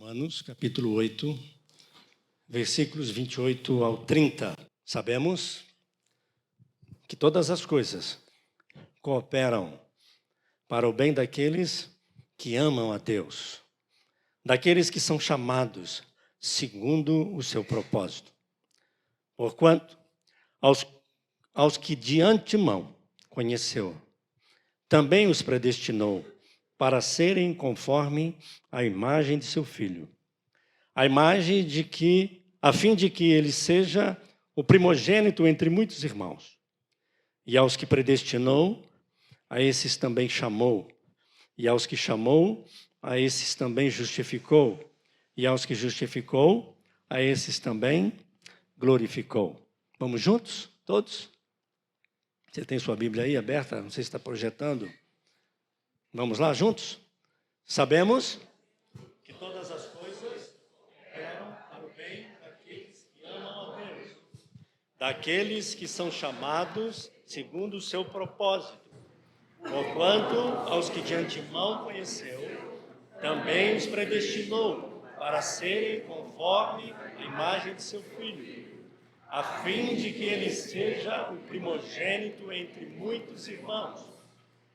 Romanos, capítulo 8, versículos 28 ao 30. Sabemos que todas as coisas cooperam para o bem daqueles que amam a Deus, daqueles que são chamados segundo o seu propósito. Porquanto, aos que de antemão conheceu, também os predestinou para serem conforme a imagem de seu Filho, a imagem a fim de que ele seja o primogênito entre muitos irmãos. E aos que predestinou, a esses também chamou. E aos que chamou, a esses também justificou. E aos que justificou, a esses também glorificou. Vamos juntos, todos? Você tem sua Bíblia aí aberta? Não sei se está projetando. Vamos lá, juntos? Sabemos que todas as coisas operam para o bem daqueles que amam a Deus, daqueles que são chamados segundo o seu propósito. Porquanto aos que de antemão conheceu, também os predestinou para serem conforme a imagem de seu Filho, a fim de que ele seja o primogênito entre muitos irmãos.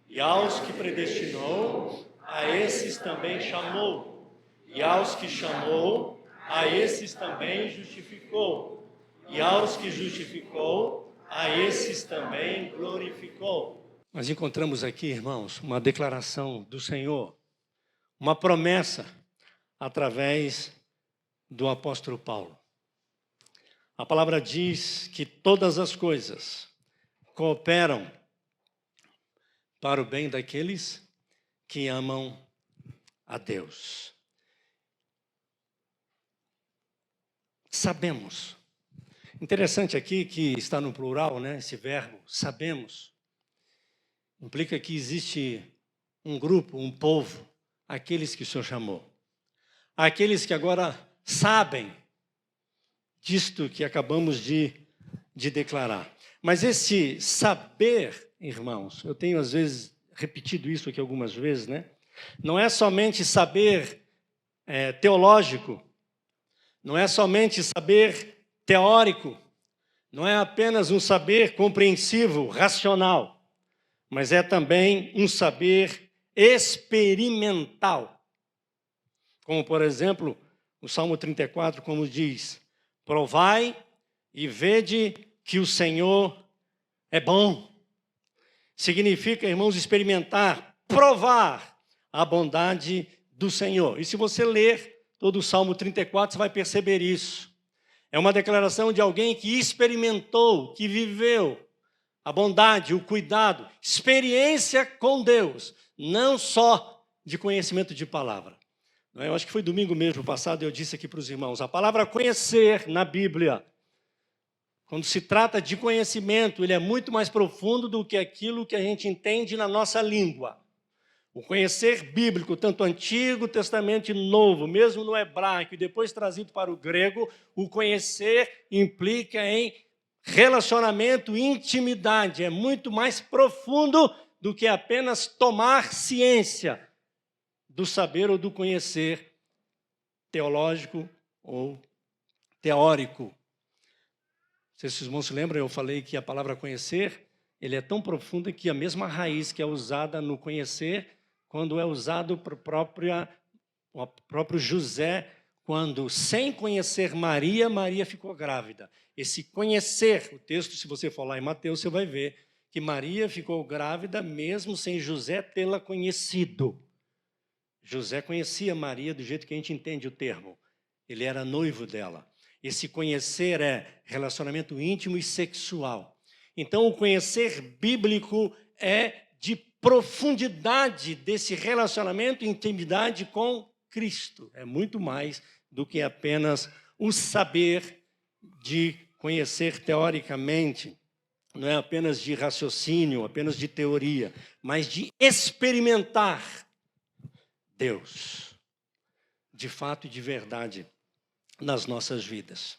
E aos que predestinou, a esses também chamou. E aos que chamou, a esses também justificou. E aos que justificou, a esses também glorificou. Nós encontramos aqui, irmãos, uma declaração do Senhor, uma promessa através do apóstolo Paulo. A palavra diz que todas as coisas cooperam para o bem daqueles que amam a Deus. Sabemos. Interessante aqui que está no plural, né? Esse verbo, sabemos. Implica que existe um grupo, um povo, aqueles que o Senhor chamou. Aqueles que agora sabem disto que acabamos de declarar. Mas esse saber, irmãos, eu tenho às vezes repetido isso aqui algumas vezes, né? Não é somente saber teológico, não é somente saber teórico, não é apenas um saber compreensivo, racional, mas é também um saber experimental. Como, por exemplo, o Salmo 34, como diz: provai e vede que o Senhor é bom. Significa, irmãos, experimentar, provar a bondade do Senhor. E se você ler todo o Salmo 34, você vai perceber isso. É uma declaração de alguém que experimentou, que viveu a bondade, o cuidado, experiência com Deus, não só de conhecimento de palavra. Eu acho que foi domingo mesmo passado, eu disse aqui para os irmãos, a palavra conhecer na Bíblia, quando se trata de conhecimento, ele é muito mais profundo do que aquilo que a gente entende na nossa língua. O conhecer bíblico, tanto Antigo Testamento e Novo, mesmo no hebraico e depois trazido para o grego, o conhecer implica em relacionamento e intimidade. É muito mais profundo do que apenas tomar ciência do saber ou do conhecer teológico ou teórico. Não sei se os irmãos se lembram, eu falei que a palavra conhecer, ele é tão profunda que a mesma raiz que é usada no conhecer, quando é usado para o próprio José, quando sem conhecer Maria, Maria ficou grávida. Esse conhecer, o texto, se você for lá em Mateus, você vai ver que Maria ficou grávida mesmo sem José tê-la conhecido. José conhecia Maria do jeito que a gente entende o termo. Ele era noivo dela. Esse conhecer é relacionamento íntimo e sexual. Então, o conhecer bíblico é de profundidade desse relacionamento e intimidade com Cristo. É muito mais do que apenas o saber de conhecer teoricamente. Não é apenas de raciocínio, apenas de teoria, mas de experimentar Deus, de fato e de verdade, nas nossas vidas.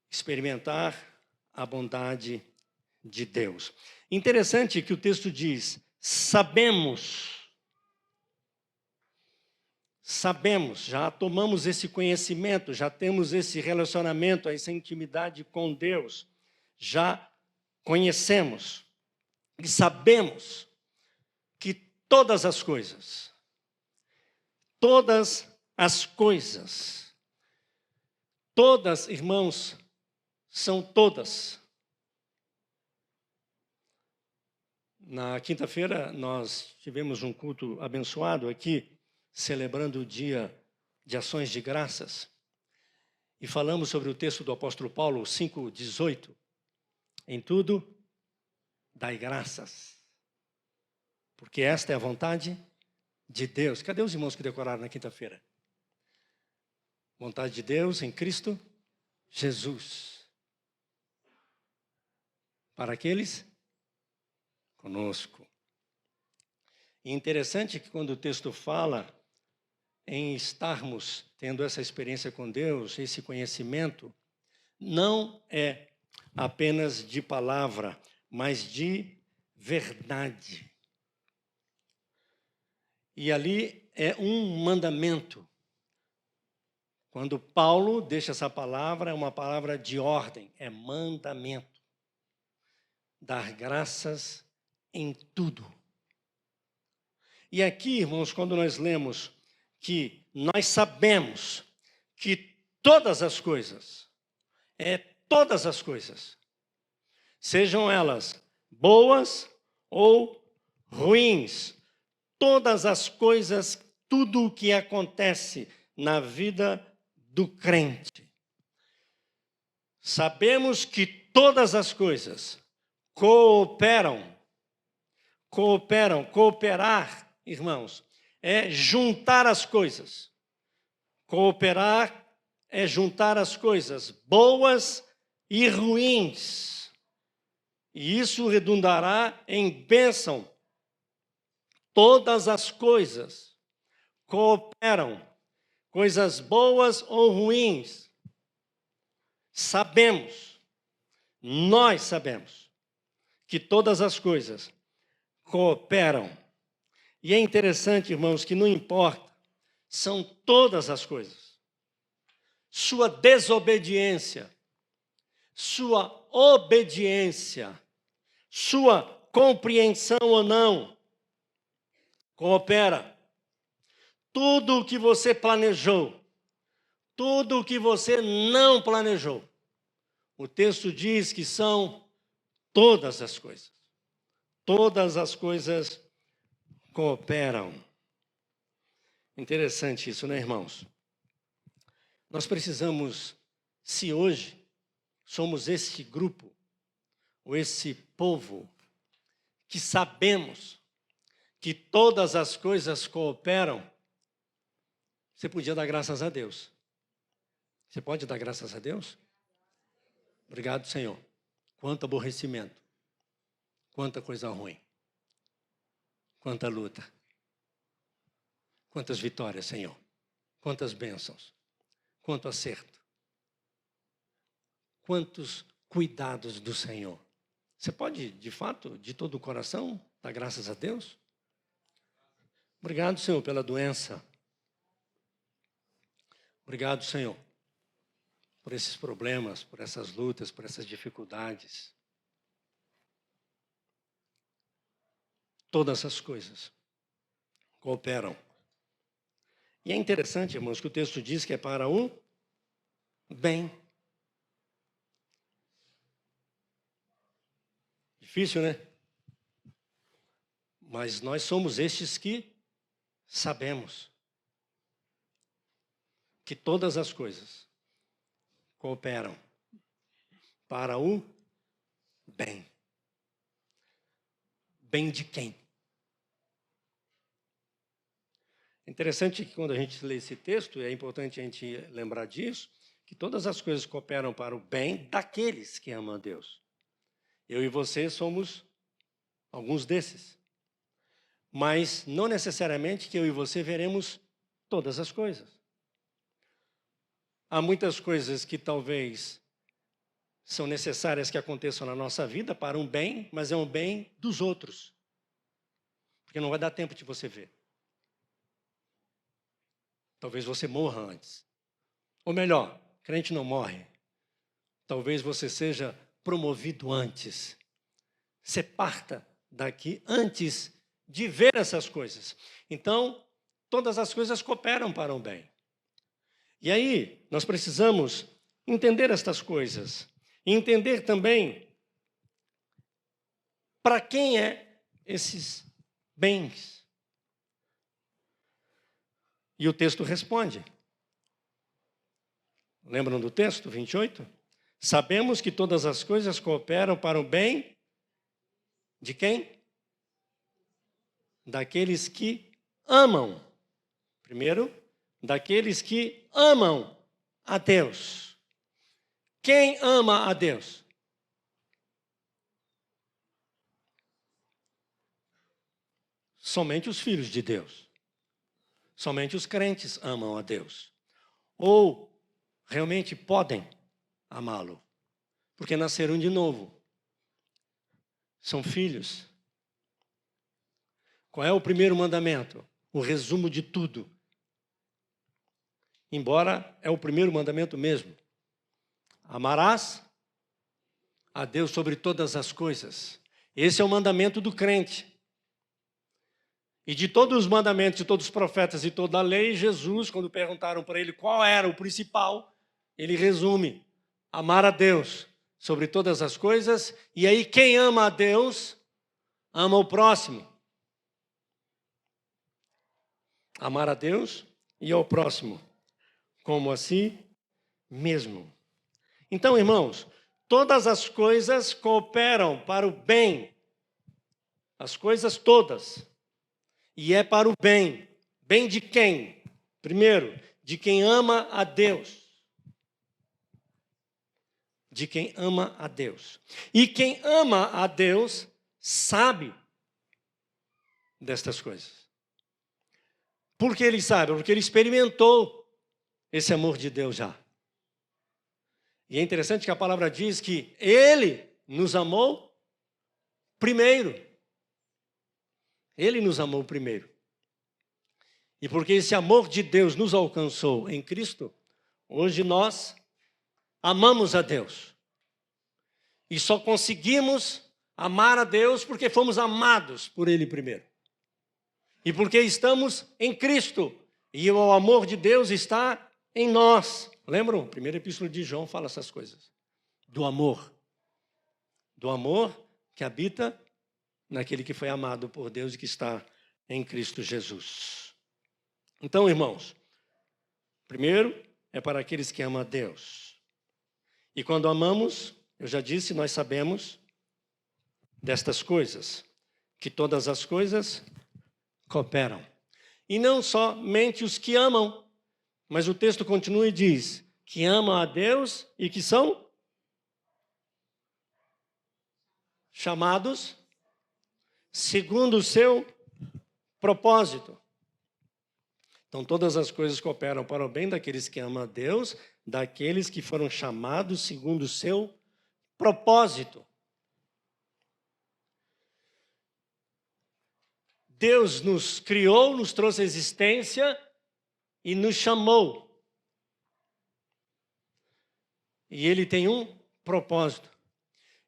Experimentar a bondade de Deus. Interessante que o texto diz, sabemos sabemos, já tomamos esse conhecimento, já temos esse relacionamento, essa intimidade com Deus, já conhecemos e sabemos que todas as coisas, irmãos, são todas. Na quinta-feira, nós tivemos um culto abençoado aqui, celebrando o Dia de Ações de Graças. E falamos sobre o texto do apóstolo Paulo, 5,18. Em tudo, dai graças, porque esta é a vontade de Deus. Cadê os irmãos que decoraram na quinta-feira? Vontade de Deus em Cristo Jesus. Para aqueles conosco. E interessante que quando o texto fala em estarmos tendo essa experiência com Deus, esse conhecimento, não é apenas de palavra, mas de verdade. E ali é um mandamento. Quando Paulo deixa essa palavra, é uma palavra de ordem, é mandamento. Dar graças em tudo. E aqui, irmãos, quando nós lemos que nós sabemos que todas as coisas, sejam elas boas ou ruins, todas as coisas, tudo o que acontece na vida do crente. Sabemos que todas as coisas cooperar, irmãos, é juntar as coisas. Cooperar é juntar as coisas boas e ruins. E isso redundará em bênção. Todas as coisas cooperam, coisas boas ou ruins. Nós sabemos que todas as coisas cooperam. E é interessante, irmãos, que não importa, são todas as coisas. Sua desobediência, sua obediência, sua compreensão ou não, coopera. Tudo o que você planejou, tudo o que você não planejou, o texto diz que são todas as coisas. Todas as coisas cooperam. Interessante isso, né, irmãos? Nós precisamos, se hoje somos esse grupo, ou esse povo, que sabemos que todas as coisas cooperam, você podia dar graças a Deus. Você pode dar graças a Deus? Obrigado, Senhor. Quanto aborrecimento, quanta coisa ruim, quanta luta, quantas vitórias, Senhor, quantas bênçãos, quanto acerto, quantos cuidados do Senhor. Você pode, de fato, de todo o coração, dar graças a Deus? Obrigado, Senhor, pela doença. Obrigado, Senhor, por esses problemas, por essas lutas, por essas dificuldades. Todas essas coisas cooperam. E é interessante, irmãos, que o texto diz que é para o bem. Difícil, né? Mas nós somos estes que sabemos que todas as coisas cooperam para o bem. Bem de quem? Interessante que quando a gente lê esse texto, é importante a gente lembrar disso, que todas as coisas cooperam para o bem daqueles que amam a Deus. Eu e você somos alguns desses. Mas não necessariamente que eu e você veremos todas as coisas. Há muitas coisas que talvez são necessárias que aconteçam na nossa vida para um bem, mas é um bem dos outros. Porque não vai dar tempo de você ver. Talvez você morra antes. Ou melhor, crente não morre. Talvez você seja promovido antes. Você parta daqui antes de ver essas coisas. Então, todas as coisas cooperam para o bem. E aí, nós precisamos entender estas coisas. E entender também para quem é esses bens. E o texto responde. Lembram do texto 28? Sabemos que todas as coisas cooperam para o bem de quem? Daqueles que amam. Primeiro, daqueles que amam a Deus. Quem ama a Deus? Somente os filhos de Deus. Somente os crentes amam a Deus. Ou realmente podem amá-lo. Porque nasceram de novo. São filhos. Qual é o primeiro mandamento? O resumo de tudo. Embora é o primeiro mandamento mesmo. Amarás a Deus sobre todas as coisas. Esse é o mandamento do crente. E de todos os mandamentos, de todos os profetas e toda a lei, Jesus, quando perguntaram para ele qual era o principal, ele resume: amar a Deus sobre todas as coisas. E aí quem ama a Deus, ama o próximo. Amar a Deus e ao próximo, como a si mesmo. Então, irmãos, todas as coisas cooperam para o bem. As coisas todas. E é para o bem. Bem de quem? Primeiro, de quem ama a Deus. De quem ama a Deus. E quem ama a Deus sabe destas coisas. Por que ele sabe? Porque ele experimentou esse amor de Deus já. E é interessante que a palavra diz que ele nos amou primeiro. Ele nos amou primeiro. E porque esse amor de Deus nos alcançou em Cristo, hoje nós amamos a Deus. E só conseguimos amar a Deus porque fomos amados por Ele primeiro. E porque estamos em Cristo. E o amor de Deus está em nós. Lembram? A primeira epístola de João fala essas coisas. Do amor. Do amor que habita naquele que foi amado por Deus e que está em Cristo Jesus. Então, irmãos, primeiro é para aqueles que amam a Deus. E quando amamos, eu já disse, nós sabemos destas coisas, que todas as coisas cooperam. E não somente os que amam, mas o texto continua e diz que amam a Deus e que são chamados segundo o seu propósito. Então, todas as coisas cooperam para o bem daqueles que amam a Deus, daqueles que foram chamados segundo o seu propósito. Deus nos criou, nos trouxe a existência e nos chamou. E Ele tem um propósito.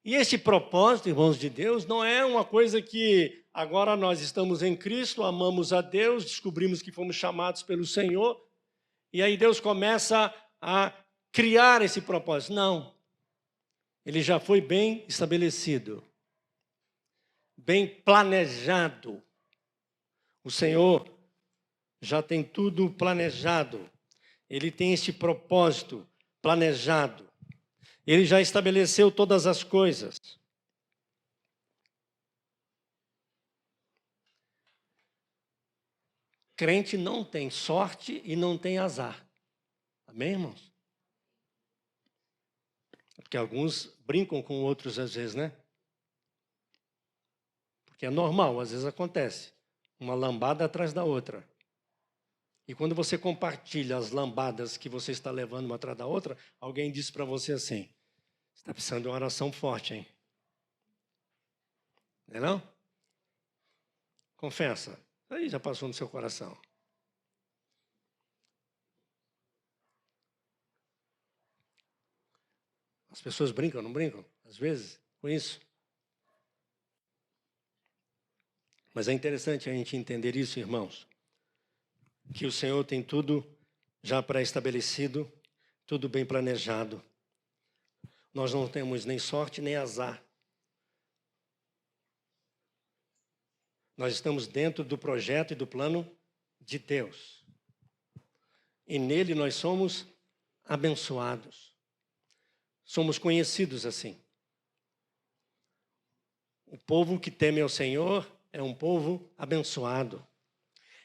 E esse propósito, irmãos de Deus, não é uma coisa que agora nós estamos em Cristo, amamos a Deus, descobrimos que fomos chamados pelo Senhor, e aí Deus começa a criar esse propósito. Não. Ele já foi bem estabelecido, bem planejado. O Senhor já tem tudo planejado. Ele tem esse propósito planejado. Ele já estabeleceu todas as coisas. Crente não tem sorte e não tem azar. Amém, irmãos? Porque alguns brincam com outros às vezes, né? Porque é normal, às vezes acontece. Uma lambada atrás da outra. E quando você compartilha as lambadas que você está levando uma atrás da outra, alguém diz para você assim: você está precisando de uma oração forte, hein? Não é não? Confessa. Aí já passou no seu coração. As pessoas brincam, não brincam? Às vezes, com isso. Mas é interessante a gente entender isso, irmãos. Que o Senhor tem tudo já pré-estabelecido, tudo bem planejado. Nós não temos nem sorte nem azar. Nós estamos dentro do projeto e do plano de Deus. E nele nós somos abençoados. Somos conhecidos assim. O povo que teme ao Senhor é um povo abençoado.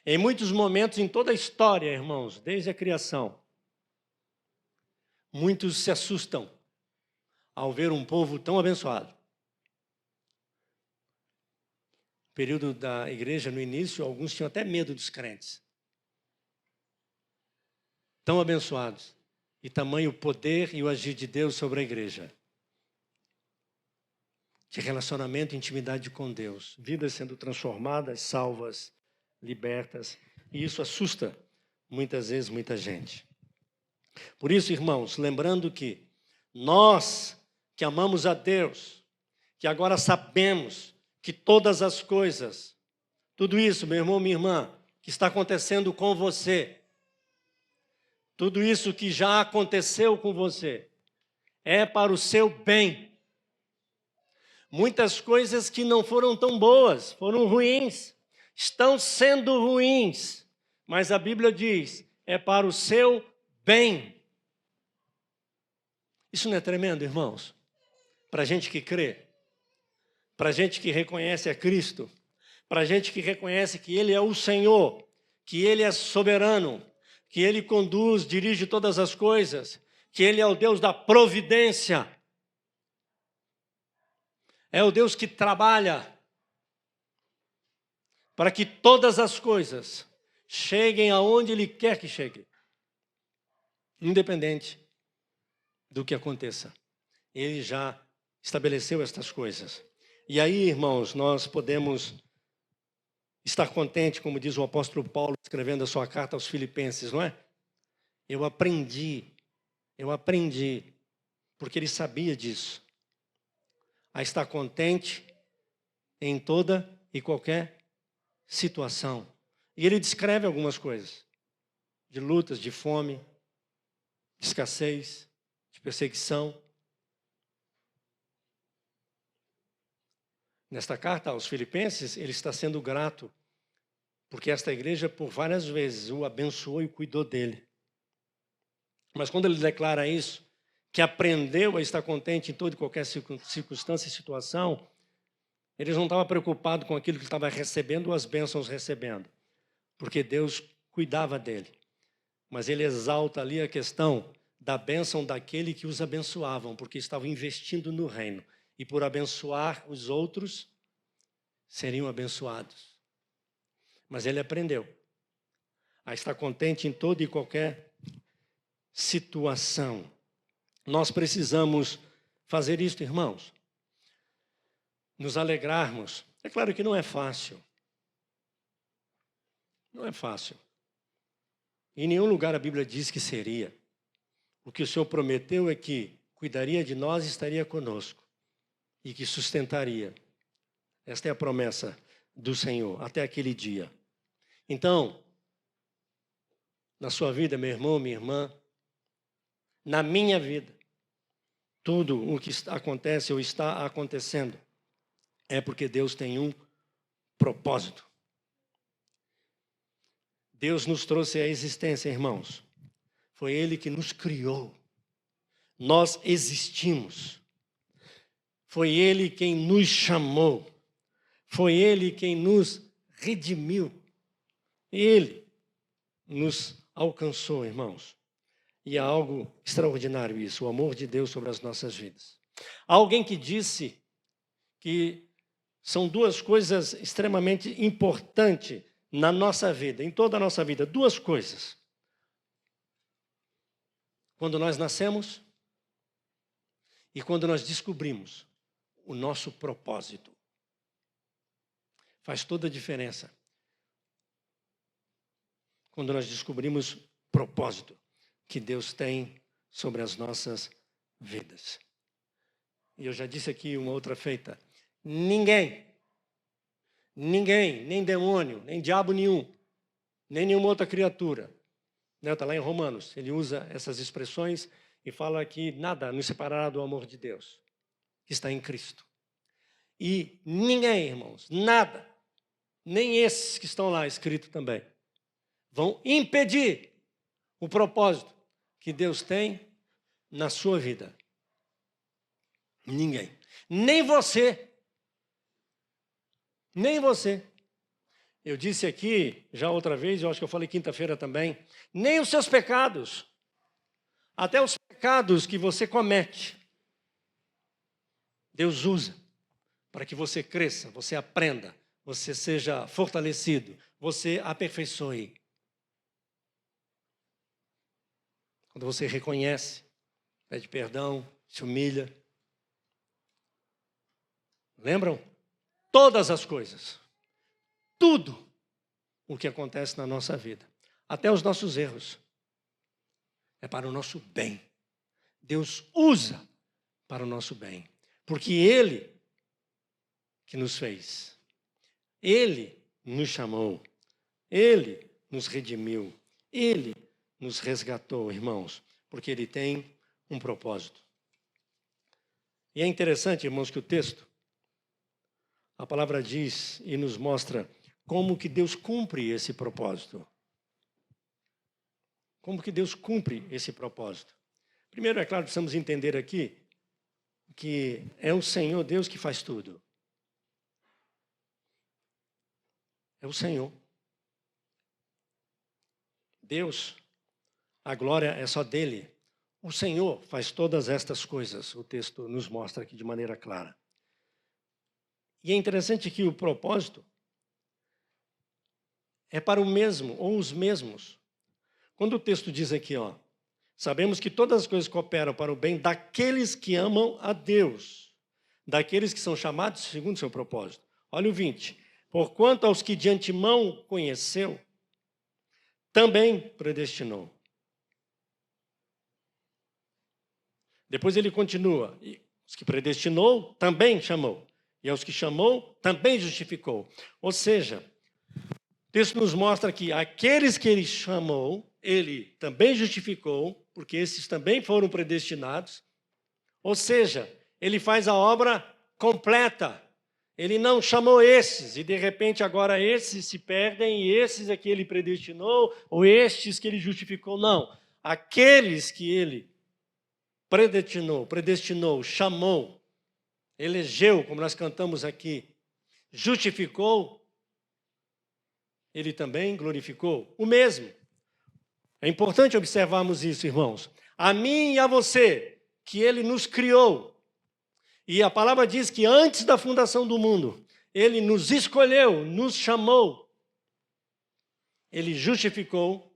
Em muitos momentos, em toda a história, irmãos, desde a criação, muitos se assustam ao ver um povo tão abençoado. No período da igreja, no início, alguns tinham até medo dos crentes. Tão abençoados. E tamanho o poder e o agir de Deus sobre a igreja. De relacionamento e intimidade com Deus. Vidas sendo transformadas, salvas, libertas. E isso assusta, muitas vezes, muita gente. Por isso, irmãos, lembrando que nós que amamos a Deus, que agora sabemos que todas as coisas, tudo isso, meu irmão, minha irmã, que está acontecendo com você, tudo isso que já aconteceu com você, é para o seu bem. Muitas coisas que não foram tão boas, foram ruins, estão sendo ruins, mas a Bíblia diz, é para o seu bem. Isso não é tremendo, irmãos? Para a gente que crê, para a gente que reconhece a Cristo, para a gente que reconhece que Ele é o Senhor, que Ele é soberano, que Ele conduz, dirige todas as coisas, que Ele é o Deus da providência, é o Deus que trabalha para que todas as coisas cheguem aonde Ele quer que cheguem, independente do que aconteça. Ele já estabeleceu estas coisas. E aí, irmãos, nós podemos estar contente, como diz o apóstolo Paulo, escrevendo a sua carta aos Filipenses, não é? Eu aprendi, porque ele sabia disso, a estar contente em toda e qualquer situação. E ele descreve algumas coisas, de lutas, de fome, de escassez, de perseguição. Nesta carta aos Filipenses, ele está sendo grato, porque esta igreja, por várias vezes, o abençoou e cuidou dele. Mas quando ele declara isso, que aprendeu a estar contente em toda e qualquer circunstância e situação, eles não estavam preocupados com aquilo que ele estava recebendo ou as bênçãos recebendo, porque Deus cuidava dele. Mas ele exalta ali a questão da bênção daquele que os abençoavam, porque estavam investindo no reino. E por abençoar os outros, seriam abençoados. Mas ele aprendeu a estar contente em toda e qualquer situação. Nós precisamos fazer isto, irmãos. Nos alegrarmos. É claro que não é fácil. Não é fácil. Em nenhum lugar a Bíblia diz que seria. O que o Senhor prometeu é que cuidaria de nós e estaria conosco. E que sustentaria. Esta é a promessa do Senhor até aquele dia. Então, na sua vida, meu irmão, minha irmã, na minha vida, tudo o que acontece ou está acontecendo é porque Deus tem um propósito. Deus nos trouxe à existência, irmãos. Foi Ele que nos criou. Nós existimos. Foi Ele quem nos chamou. Foi Ele quem nos redimiu. Ele nos alcançou, irmãos. E é algo extraordinário isso, o amor de Deus sobre as nossas vidas. Há alguém que disse que são duas coisas extremamente importantes na nossa vida, em toda a nossa vida. Duas coisas. Quando nós nascemos e quando nós descobrimos o nosso propósito. Faz toda a diferença. Quando nós descobrimos o propósito que Deus tem sobre as nossas vidas. E eu já disse aqui uma outra feita. Ninguém, nem demônio, nem diabo nenhum, nem nenhuma outra criatura. Está lá em Romanos, ele usa essas expressões e fala que nada nos separará do amor de Deus, que está em Cristo. E ninguém, irmãos, nada, nem esses que estão lá escritos também, vão impedir o propósito que Deus tem na sua vida. Ninguém. Nem você. Nem você. Eu disse aqui, já outra vez, eu acho que eu falei quinta-feira também, nem os seus pecados, até os pecados que você comete, Deus usa para que você cresça, você aprenda, você seja fortalecido, você aperfeiçoe. Quando você reconhece, pede perdão, se humilha. Lembram? Todas as coisas, tudo o que acontece na nossa vida, até os nossos erros, é para o nosso bem. Deus usa para o nosso bem, porque Ele que nos fez, Ele nos chamou, Ele nos redimiu, Ele nos resgatou, irmãos, porque Ele tem um propósito. E é interessante, irmãos, que o texto, a palavra diz e nos mostra como que Deus cumpre esse propósito. Como que Deus cumpre esse propósito? Primeiro, é claro, precisamos entender aqui que é o Senhor Deus que faz tudo. É o Senhor. Deus, a glória é só dele. O Senhor faz todas estas coisas. O texto nos mostra aqui de maneira clara. E é interessante que o propósito é para o mesmo, ou os mesmos. Quando o texto diz aqui, sabemos que todas as coisas cooperam para o bem daqueles que amam a Deus, daqueles que são chamados segundo o seu propósito. Olha o 20. Porquanto aos que de antemão conheceu, também predestinou. Depois ele continua. E os que predestinou, também chamou. E aos que chamou, também justificou. Ou seja, o texto nos mostra que aqueles que ele chamou, ele também justificou, porque esses também foram predestinados. Ou seja, ele faz a obra completa. Ele não chamou esses, e de repente agora esses se perdem, e esses é que ele predestinou, ou estes que ele justificou. Não. Aqueles que ele predestinou, chamou, elegeu, como nós cantamos aqui, justificou, ele também glorificou. O mesmo. É importante observarmos isso, irmãos. A mim e a você, que ele nos criou. E a palavra diz que antes da fundação do mundo, ele nos escolheu, nos chamou. Ele justificou,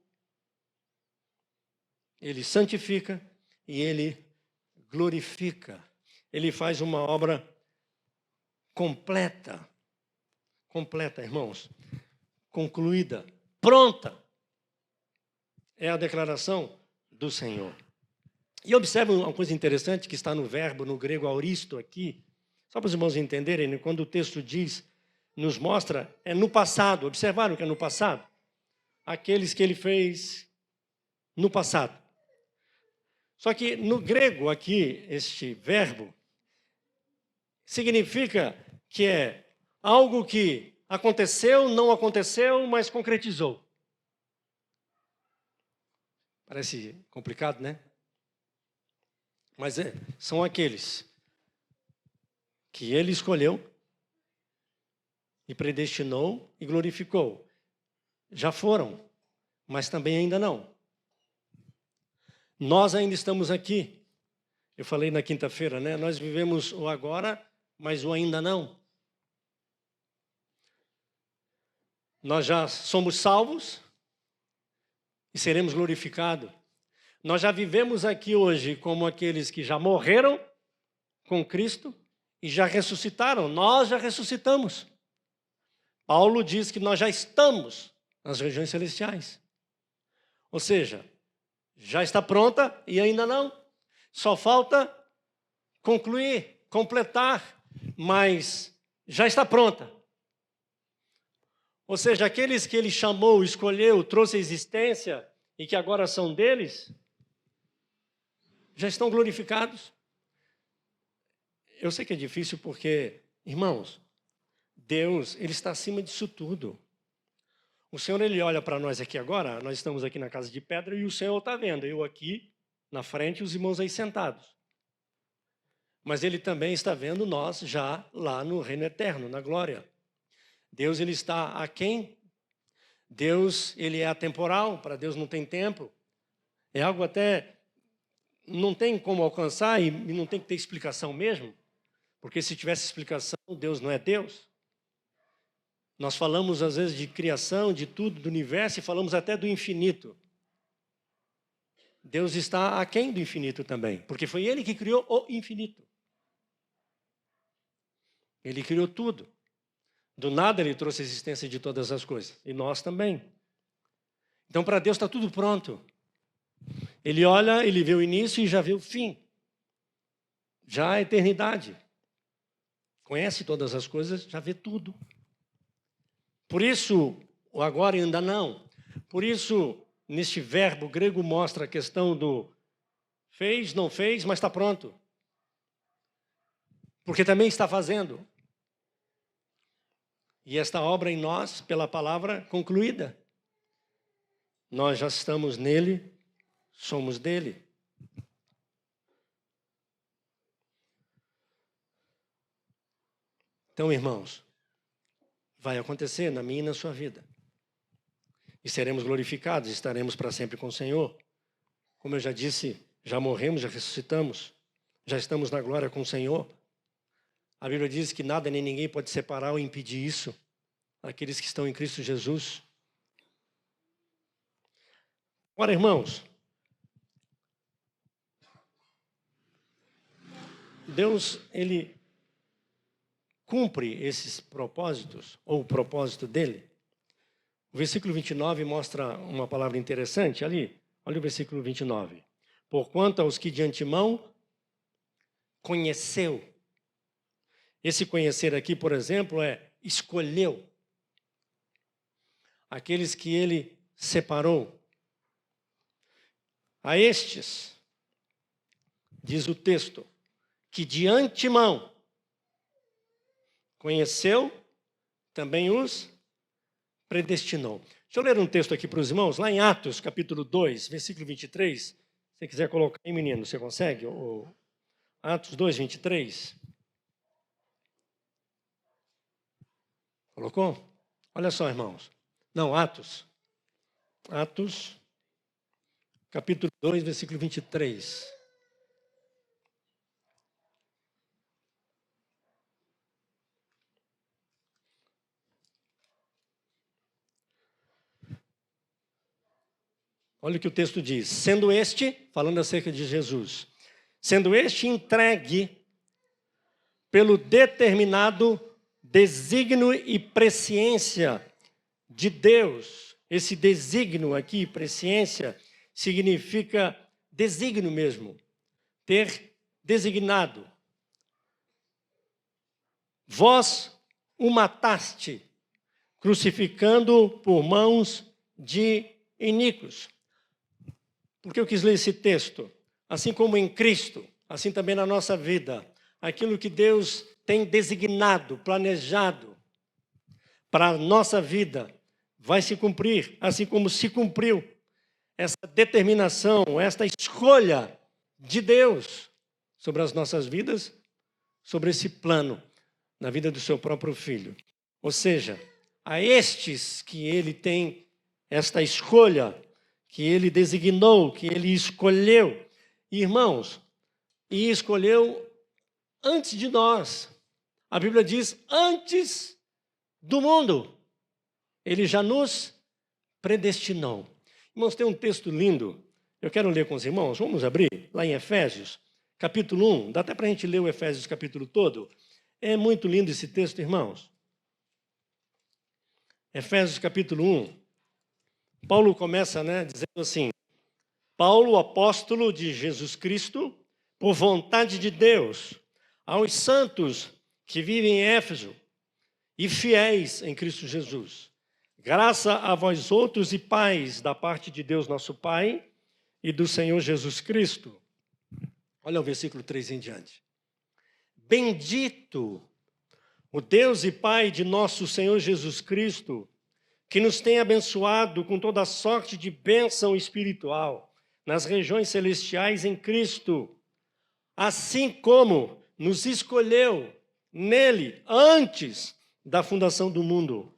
ele santifica e ele glorifica. Ele faz uma obra completa. Completa, irmãos. Concluída. Pronta. É a declaração do Senhor. E observe uma coisa interessante que está no verbo, no grego auristo aqui. Só para os irmãos entenderem, quando o texto diz, nos mostra, é no passado. Observaram que é no passado? Aqueles que ele fez no passado. Só que no grego aqui, este verbo, significa que é algo que aconteceu, não aconteceu, mas concretizou. Parece complicado, né? Mas são aqueles que ele escolheu e predestinou e glorificou. Já foram, mas também ainda não. Nós ainda estamos aqui. Eu falei na quinta-feira, né? Nós vivemos o agora, mas o ainda não. Nós já somos salvos e seremos glorificados. Nós já vivemos aqui hoje como aqueles que já morreram com Cristo e já ressuscitaram. Nós já ressuscitamos. Paulo diz que nós já estamos nas regiões celestiais. Ou seja, já está pronta e ainda não. Só falta concluir. completar, mas já está pronta. Ou seja, aqueles que ele chamou, escolheu, trouxe à existência e que agora são deles, já estão glorificados. Eu sei que é difícil porque, irmãos, Deus, Ele está acima disso tudo. O Senhor, Ele olha para nós aqui agora, nós estamos aqui na casa de pedra e o Senhor está vendo, eu aqui na frente e os irmãos aí sentados. Mas Ele também está vendo nós já lá no reino eterno, na glória. Deus, Ele está aquém. Deus, Ele é atemporal, para Deus não tem tempo. É algo até, não tem como alcançar e não tem que ter explicação mesmo, porque se tivesse explicação, Deus não é Deus. Nós falamos às vezes de criação, de tudo, do universo, e falamos até do infinito. Deus está aquém do infinito também, porque foi Ele que criou o infinito. Ele criou tudo. Do nada Ele trouxe a existência de todas as coisas, e nós também. Então para Deus está tudo pronto. Ele olha, Ele vê o início e já vê o fim. Já a eternidade. Conhece todas as coisas, já vê tudo. Por isso, o agora e ainda não. Por isso, neste verbo grego mostra a questão do fez, não fez, mas está pronto. Porque também está fazendo. E esta obra em nós, pela palavra, concluída. Nós já estamos nele, somos dele. Então, irmãos, vai acontecer na minha e na sua vida. E seremos glorificados, estaremos para sempre com o Senhor. Como eu já disse, já morremos, já ressuscitamos, já estamos na glória com o Senhor. A Bíblia diz que nada nem ninguém pode separar ou impedir isso. Aqueles que estão em Cristo Jesus. Agora, irmãos, Deus, Ele cumpre esses propósitos, ou o propósito dele. O versículo 29 mostra uma palavra interessante ali. Olha o versículo 29. Porquanto aos que de antemão conheceu. Esse conhecer aqui, por exemplo, é escolheu. Aqueles que ele separou. A estes, diz o texto, que de antemão conheceu, também os predestinou. Deixa eu ler um texto aqui para os irmãos, lá em Atos, capítulo 2, versículo 23. Se você quiser colocar aí, menino, você consegue? Atos 2, 23. Colocou? Olha só, irmãos. Não, Atos. Atos, capítulo 2, versículo 23. Olha o que o texto diz. Sendo este, falando acerca de Jesus, sendo este entregue pelo determinado desígnio e presciência de Deus. Esse desígnio aqui, presciência, significa desígnio mesmo. Ter designado. Vós o mataste, crucificando por mãos de iníquos. Por que eu quis ler esse texto? Assim como em Cristo, assim também na nossa vida, aquilo que Deus tem designado, planejado para a nossa vida, vai se cumprir, assim como se cumpriu essa determinação, esta escolha de Deus sobre as nossas vidas, sobre esse plano, na vida do seu próprio Filho. Ou seja, a estes que ele tem esta escolha, que ele designou, que ele escolheu. Irmãos, e escolheu antes de nós. A Bíblia diz, antes do mundo. Ele já nos predestinou. Irmãos, tem um texto lindo. Eu quero ler com os irmãos. Vamos abrir lá em Efésios, capítulo 1. Dá até para a gente ler o Efésios capítulo todo. É muito lindo esse texto, irmãos. Efésios capítulo 1. Paulo começa, dizendo assim: Paulo, apóstolo de Jesus Cristo, por vontade de Deus, aos santos que vivem em Éfeso e fiéis em Cristo Jesus. Graça a vós outros e paz da parte de Deus nosso Pai e do Senhor Jesus Cristo. Olha o versículo 3 em diante. Bendito o Deus e Pai de nosso Senhor Jesus Cristo, que nos tem abençoado com toda sorte de bênção espiritual nas regiões celestiais em Cristo, assim como nos escolheu nele antes da fundação do mundo,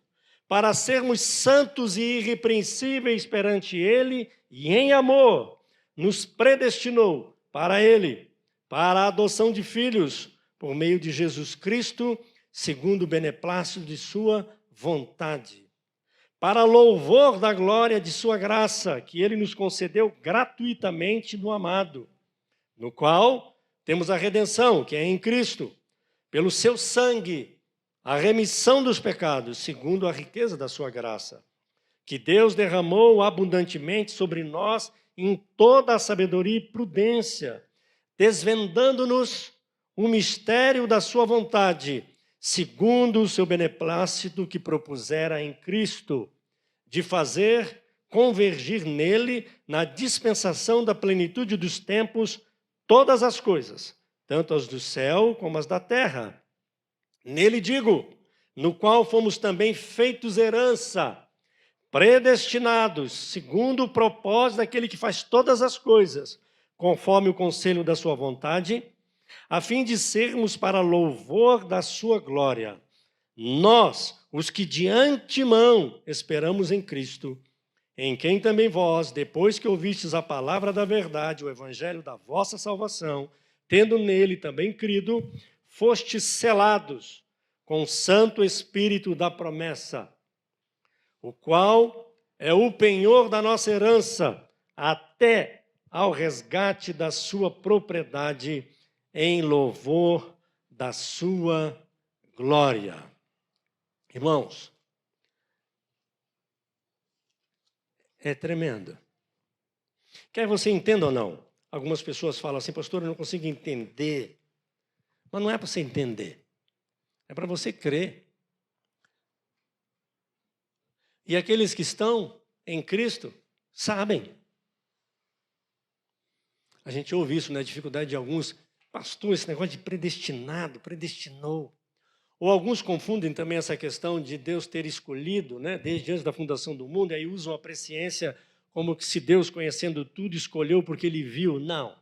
para sermos santos e irrepreensíveis perante ele, e em amor nos predestinou para ele, para a adoção de filhos, por meio de Jesus Cristo, segundo o beneplácito de sua vontade, para louvor da glória de sua graça, que ele nos concedeu gratuitamente no amado, no qual temos a redenção, que é em Cristo, pelo seu sangue, a remissão dos pecados, segundo a riqueza da sua graça, que Deus derramou abundantemente sobre nós em toda a sabedoria e prudência, desvendando-nos o mistério da sua vontade, segundo o seu beneplácito que propusera em Cristo, de fazer convergir nele, na dispensação da plenitude dos tempos, todas as coisas, tanto as do céu como as da terra. Nele digo, no qual fomos também feitos herança, predestinados, segundo o propósito daquele que faz todas as coisas, conforme o conselho da sua vontade, a fim de sermos para louvor da sua glória. Nós, os que de antemão esperamos em Cristo, em quem também vós, depois que ouvistes a palavra da verdade, o evangelho da vossa salvação, tendo nele também crido, fostes selados com o Santo Espírito da promessa, o qual é o penhor da nossa herança, até ao resgate da sua propriedade, em louvor da sua glória. Irmãos, é tremendo. Quer você entenda ou não? Algumas pessoas falam assim, pastor, eu não consigo entender. Mas não é para você entender, é para você crer. E aqueles que estão em Cristo sabem. A gente ouve isso, né? A dificuldade de alguns. Pastor, esse negócio de predestinado, predestinou. Ou alguns confundem também essa questão de Deus ter escolhido, né? Desde antes da fundação do mundo, e aí usam a presciência como que se Deus, conhecendo tudo, escolheu porque ele viu. Não.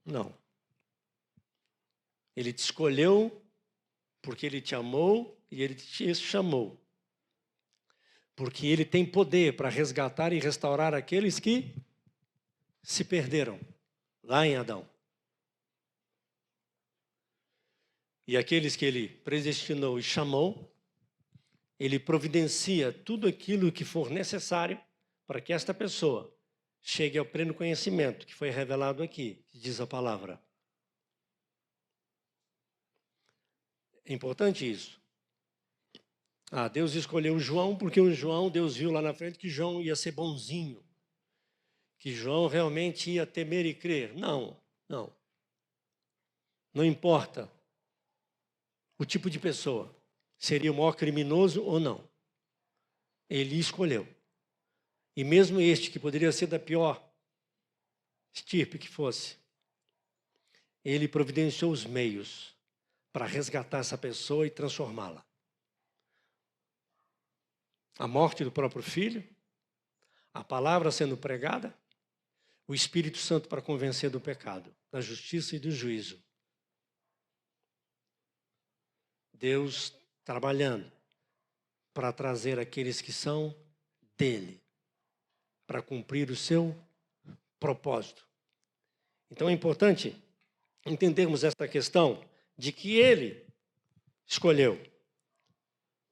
Não. Ele te escolheu porque ele te amou e ele te chamou. Porque ele tem poder para resgatar e restaurar aqueles que se perderam lá em Adão. E aqueles que ele predestinou e chamou, ele providencia tudo aquilo que for necessário para que esta pessoa chegue ao pleno conhecimento que foi revelado aqui, diz a palavra. É importante isso. Deus escolheu João porque o João, Deus viu lá na frente que João ia ser bonzinho, que João realmente ia temer e crer. Não, não. Não importa o tipo de pessoa, seria o maior criminoso ou não. Ele escolheu. E mesmo este, que poderia ser da pior estirpe que fosse, ele providenciou os meios para resgatar essa pessoa e transformá-la. A morte do próprio filho, a palavra sendo pregada, o Espírito Santo para convencer do pecado, da justiça e do juízo. Deus trabalhando para trazer aqueles que são dele, para cumprir o seu propósito. Então é importante entendermos esta questão de que ele escolheu.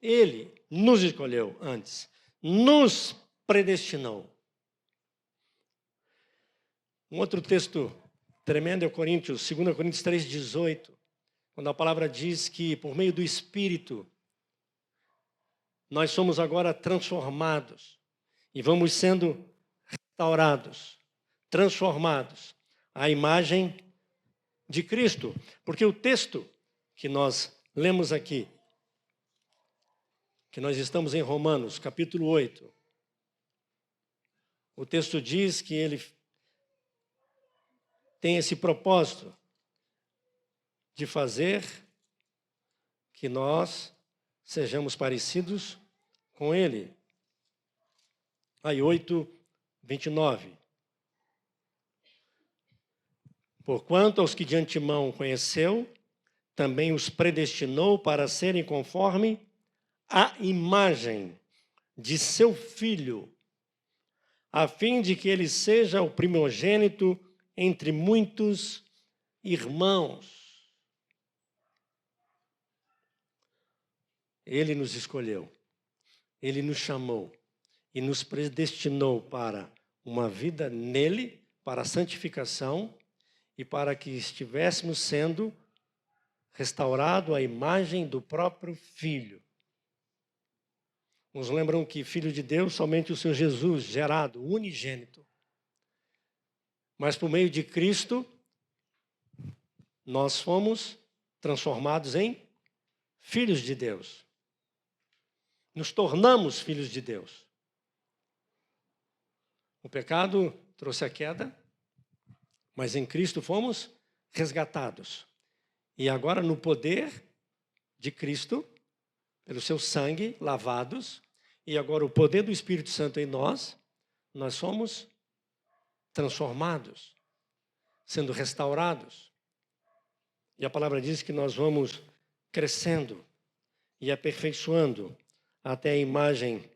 Ele nos escolheu antes, nos predestinou. Um outro texto tremendo é 2 Coríntios 3,18, quando a palavra diz que por meio do Espírito nós somos agora transformados e vamos sendo restaurados, transformados à imagem de Cristo, porque o texto que nós lemos aqui, que nós estamos em Romanos, capítulo 8, o texto diz que ele tem esse propósito de fazer que nós sejamos parecidos com ele. Aí 8:29. Porquanto aos que de antemão conheceu, também os predestinou para serem conforme a imagem de seu Filho, a fim de que ele seja o primogênito entre muitos irmãos. Ele nos escolheu, ele nos chamou e nos predestinou para uma vida nele, para a santificação e para que estivéssemos sendo restaurados à imagem do próprio Filho. Nos lembram que Filho de Deus, somente o Senhor Jesus, gerado, unigênito. Mas por meio de Cristo, nós fomos transformados em filhos de Deus. Nos tornamos filhos de Deus. O pecado trouxe a queda, mas em Cristo fomos resgatados. E agora, no poder de Cristo, pelo seu sangue, lavados, e agora o poder do Espírito Santo em nós, nós somos transformados, sendo restaurados. E a palavra diz que nós vamos crescendo e aperfeiçoando até a imagem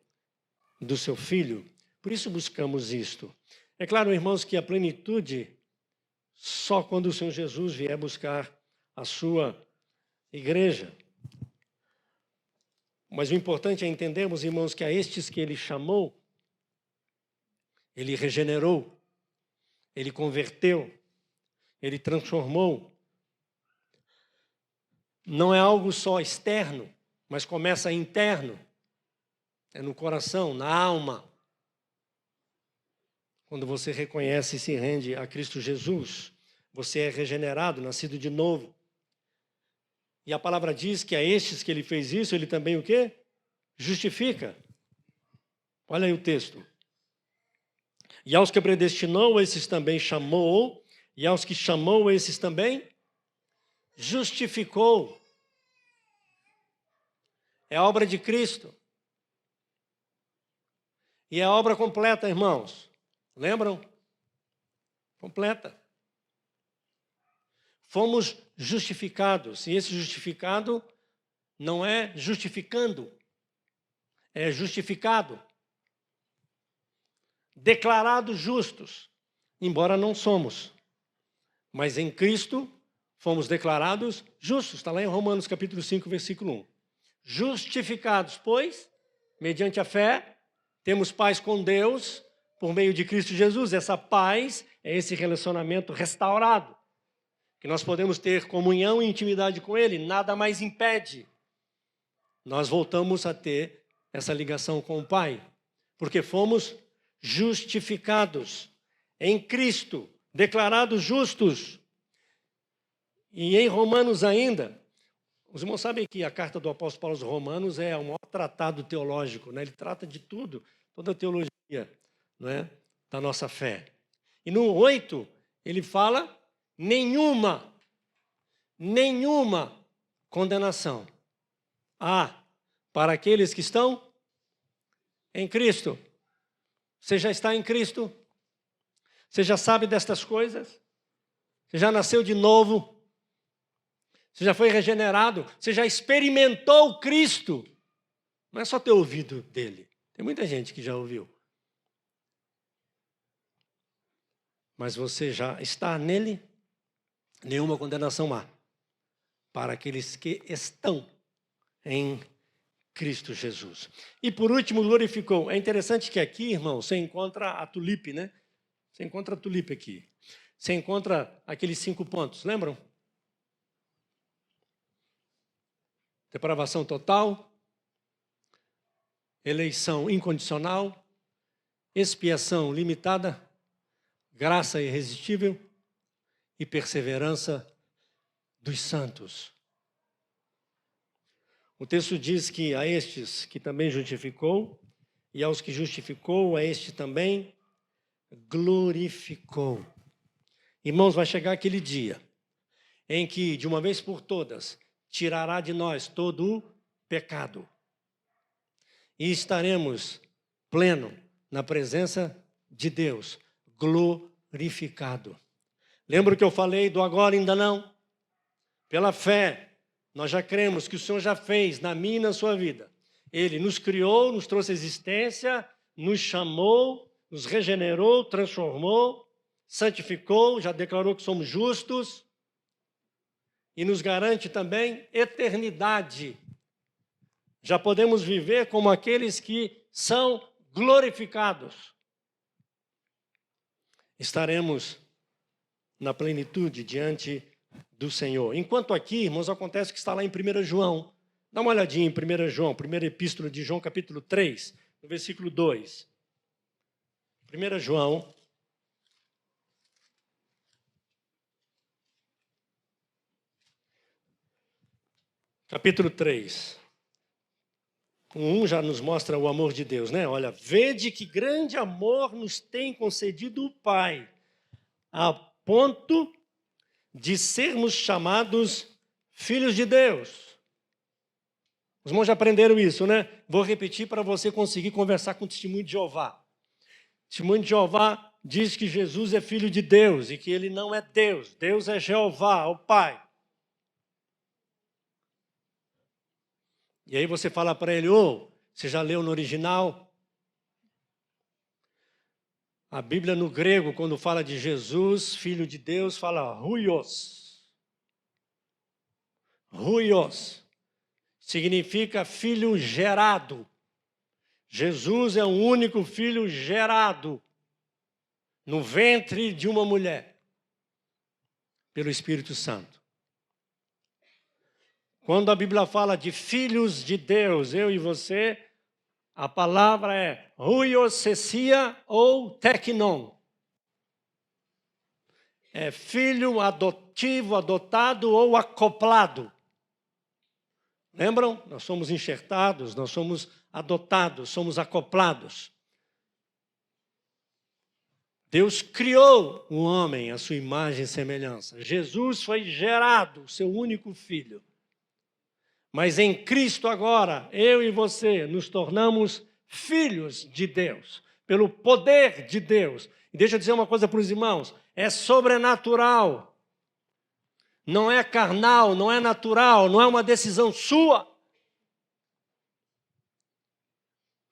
do seu Filho. Por isso buscamos isto. É claro, irmãos, que a plenitude só quando o Senhor Jesus vier buscar a sua igreja. Mas o importante é entendermos, irmãos, que a estes que ele chamou, ele regenerou, ele converteu, ele transformou. Não é algo só externo, mas começa interno. É no coração, na alma. Quando você reconhece e se rende a Cristo Jesus, você é regenerado, nascido de novo. E a palavra diz que a estes que ele fez isso, ele também o quê? Justifica. Olha aí o texto. E aos que predestinou, esses também chamou, e aos que chamou, esses também justificou. É a obra de Cristo. E é a obra completa, irmãos. Lembram? Completa. Fomos justificados. E esse justificado não é justificando, é justificado. Declarados justos, embora não somos. Mas em Cristo fomos declarados justos. Está lá em Romanos capítulo 5, versículo 1. Justificados, pois, mediante a fé, temos paz com Deus por meio de Cristo Jesus. Essa paz é esse relacionamento restaurado, que nós podemos ter comunhão e intimidade com Ele, nada mais impede. Nós voltamos a ter essa ligação com o Pai, porque fomos justificados em Cristo, declarados justos. E em Romanos ainda, os irmãos sabem que a carta do apóstolo Paulo aos Romanos é o maior tratado teológico, né? Ele trata de tudo, toda a teologia, não é? Da nossa fé. E no 8, ele fala nenhuma condenação há para aqueles que estão em Cristo. Você já está em Cristo? Você já sabe destas coisas? Você já nasceu de novo? Você já foi regenerado? Você já experimentou Cristo? Não é só ter ouvido dele. Tem muita gente que já ouviu. Mas você já está nele? Nenhuma condenação há para aqueles que estão em Cristo Jesus. E por último, glorificou. É interessante que aqui, irmão, você encontra a tulipe, né? Você encontra a tulipe aqui. Você encontra aqueles 5 pontos, lembram? Depravação total, eleição incondicional, expiação limitada, graça irresistível e perseverança dos santos. O texto diz que a estes que também justificou, e aos que justificou, a este também glorificou. Irmãos, vai chegar aquele dia em que, de uma vez por todas, tirará de nós todo o pecado. E estaremos pleno na presença de Deus, glorificado. Lembra que eu falei do agora ainda não? Pela fé, nós já cremos que o Senhor já fez na minha e na sua vida. Ele nos criou, nos trouxe existência, nos chamou, nos regenerou, transformou, santificou, já declarou que somos justos e nos garante também eternidade. Já podemos viver como aqueles que são glorificados. Estaremos na plenitude diante do Senhor. Enquanto aqui, irmãos, acontece o que está lá em 1 João. Dá uma olhadinha em 1 João, primeira epístola de João, capítulo 3, no versículo 2. 1 João, capítulo 3. O 1 já nos mostra o amor de Deus, né? Olha, vede que grande amor nos tem concedido o Pai, a ponto de sermos chamados filhos de Deus. Os irmãos já aprenderam isso, né? Vou repetir para você conseguir conversar com o testemunho de Jeová. O testemunho de Jeová diz que Jesus é filho de Deus e que ele não é Deus. Deus é Jeová, o Pai. E aí você fala para ele, você já leu no original? A Bíblia no grego, quando fala de Jesus, filho de Deus, fala huios. Huios significa filho gerado. Jesus é o único filho gerado no ventre de uma mulher, pelo Espírito Santo. Quando a Bíblia fala de filhos de Deus, eu e você, a palavra é huiosesia ou teknon. É filho adotivo, adotado ou acoplado. Lembram? Nós somos enxertados, nós somos adotados, somos acoplados. Deus criou o homem à sua imagem e semelhança. Jesus foi gerado, seu único filho. Mas em Cristo agora, eu e você, nos tornamos filhos de Deus, pelo poder de Deus. E deixa eu dizer uma coisa para os irmãos, é sobrenatural. Não é carnal, não é natural, não é uma decisão sua.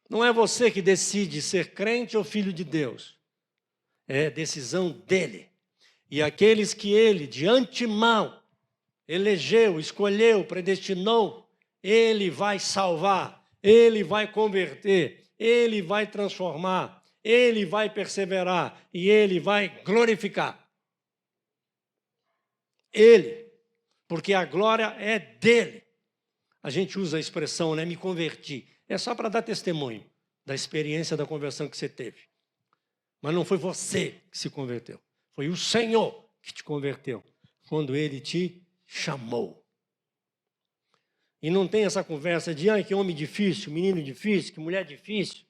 Não é você que decide ser crente ou filho de Deus. É decisão dele. E aqueles que ele, de antemão, elegeu, escolheu, predestinou, ele vai salvar, ele vai converter, ele vai transformar, ele vai perseverar e ele vai glorificar. Ele, porque a glória é dele. A gente usa a expressão, né, me converti. É só para dar testemunho da experiência da conversão que você teve. Mas não foi você que se converteu. Foi o Senhor que te converteu, quando ele te chamou. E não tem essa conversa de, que homem difícil, menino difícil, que mulher difícil.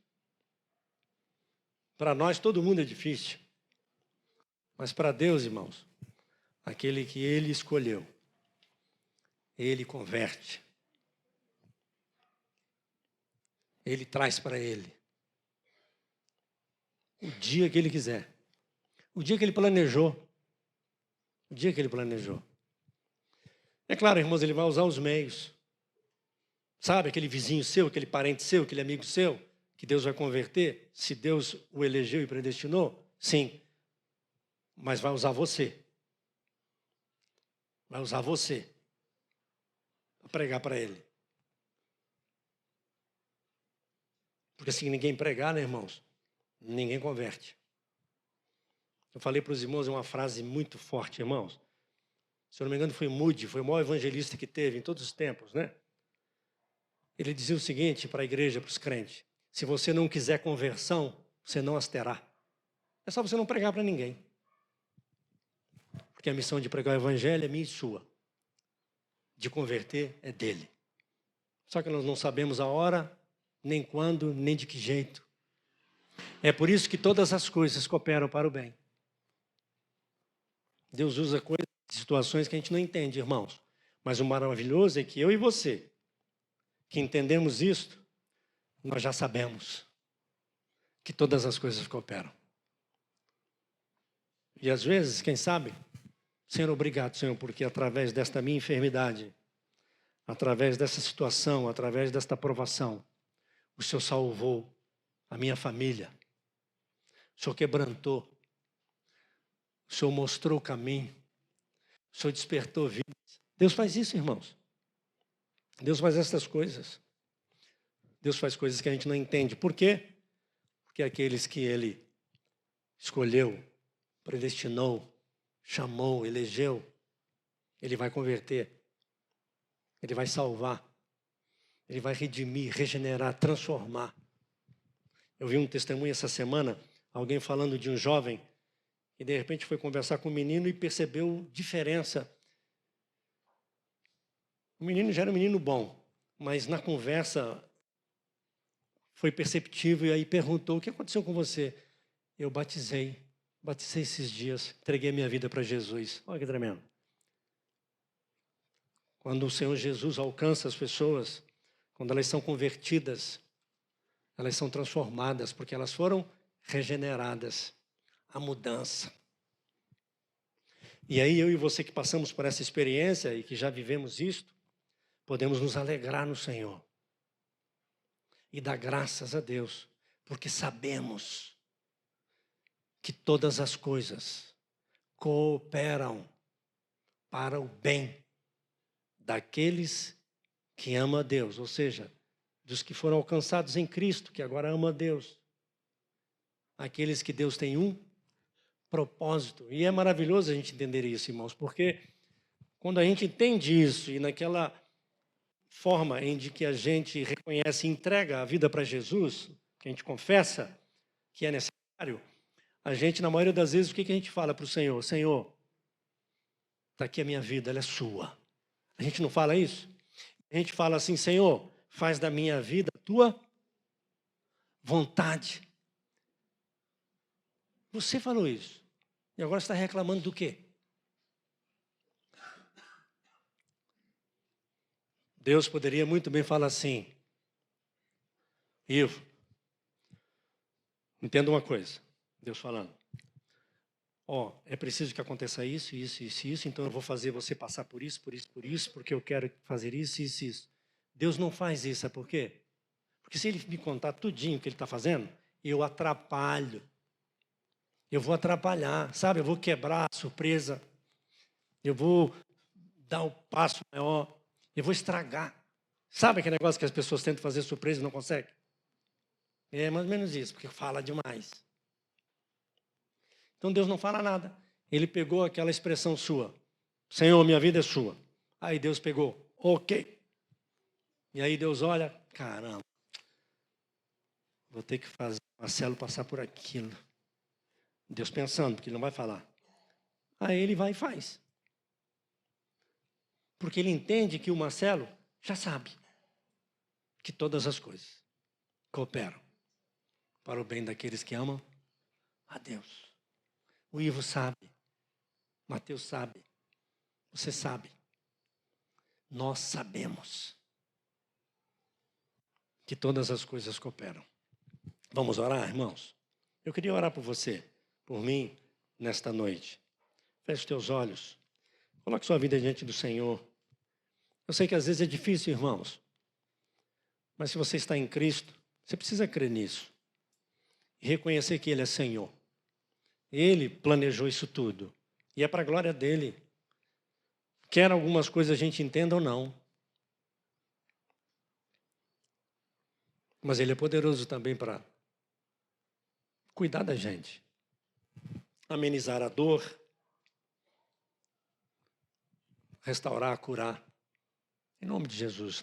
Para nós, todo mundo é difícil. Mas para Deus, irmãos, aquele que ele escolheu, ele converte. Ele traz para ele o dia que ele quiser. O dia que ele planejou. O dia que ele planejou. É claro, irmãos, ele vai usar os meios. Sabe, aquele vizinho seu, aquele parente seu, aquele amigo seu, que Deus vai converter, se Deus o elegeu e predestinou? Sim. Mas vai usar você. Vai usar você para pregar para ele. Porque se ninguém pregar, né, irmãos, ninguém converte. Eu falei para os irmãos uma frase muito forte, irmãos. Se eu não me engano, foi Moody, foi o maior evangelista que teve em todos os tempos, né? Ele dizia o seguinte para a igreja, para os crentes: se você não quiser conversão, você não as terá. É só você não pregar para ninguém. Porque a missão de pregar o evangelho é minha e sua. de converter é dele. Só que nós não sabemos a hora, nem quando, nem de que jeito. É por isso que todas as coisas cooperam para o bem. Deus usa coisas, situações que a gente não entende, irmãos. Mas o maravilhoso é que eu e você, que entendemos isto, nós já sabemos que todas as coisas cooperam. E às vezes, quem sabe, Senhor, obrigado, Senhor, porque através desta minha enfermidade, através dessa situação, através desta provação, o Senhor salvou a minha família. O Senhor quebrantou. O Senhor mostrou o caminho. O Senhor despertou vidas. Deus faz isso, irmãos. Deus faz essas coisas. Deus faz coisas que a gente não entende. Por quê? Porque aqueles que Ele escolheu, predestinou, chamou, elegeu, Ele vai converter. Ele vai salvar. Ele vai redimir, regenerar, transformar. Eu vi um testemunho essa semana, alguém falando de um jovem que de repente foi conversar com um menino e percebeu diferença. O menino já era um menino bom, mas na conversa foi perceptível e aí perguntou: o que aconteceu com você? Eu batizei esses dias, entreguei minha vida para Jesus. Olha que tremendo. Quando o Senhor Jesus alcança as pessoas, quando elas são convertidas, elas são transformadas, porque elas foram regeneradas. A mudança. E aí eu e você que passamos por essa experiência e que já vivemos isto, podemos nos alegrar no Senhor. E dar graças a Deus, porque sabemos que todas as coisas cooperam para o bem daqueles que amam a Deus, ou seja, dos que foram alcançados em Cristo, que agora amam a Deus. Aqueles que Deus tem um propósito. E é maravilhoso a gente entender isso, irmãos, porque quando a gente entende isso e naquela forma em que a gente reconhece e entrega a vida para Jesus, que a gente confessa que é necessário, a gente, na maioria das vezes, o que a gente fala para o Senhor? Senhor, está aqui a minha vida, ela é sua. A gente não fala isso? A gente fala assim: Senhor, faz da minha vida a tua vontade. Você falou isso. E agora você está reclamando do quê? Deus poderia muito bem falar assim: Ivo, entenda uma coisa. Deus falando: é preciso que aconteça isso, então eu vou fazer você passar por isso, porque eu quero fazer isso. Deus não faz isso, sabe por quê? Porque se Ele me contar tudinho o que Ele está fazendo, eu atrapalho. Eu vou atrapalhar, sabe? Eu vou quebrar a surpresa. Eu vou dar o passo maior. Eu vou estragar. Sabe aquele negócio que as pessoas tentam fazer surpresa e não conseguem? É mais ou menos isso, porque fala demais. Então Deus não fala nada. Ele pegou aquela expressão sua: Senhor, minha vida é sua. Aí Deus pegou: ok. E aí Deus olha: caramba, vou ter que fazer o Marcelo passar por aquilo. Deus pensando, porque ele não vai falar. Aí ele vai e faz. Porque ele entende que o Marcelo já sabe que todas as coisas cooperam para o bem daqueles que amam a Deus. O Ivo sabe, Mateus sabe, você sabe, nós sabemos que todas as coisas cooperam. Vamos orar, irmãos? Eu queria orar por você, por mim, nesta noite. Feche os teus olhos, coloque sua vida diante do Senhor. Eu sei que às vezes é difícil, irmãos, mas se você está em Cristo, você precisa crer nisso e reconhecer que Ele é Senhor. Ele planejou isso tudo e é para a glória dEle. Quer algumas coisas a gente entenda ou não, mas Ele é poderoso também para cuidar da gente, amenizar a dor, restaurar, curar. Em nome de Jesus.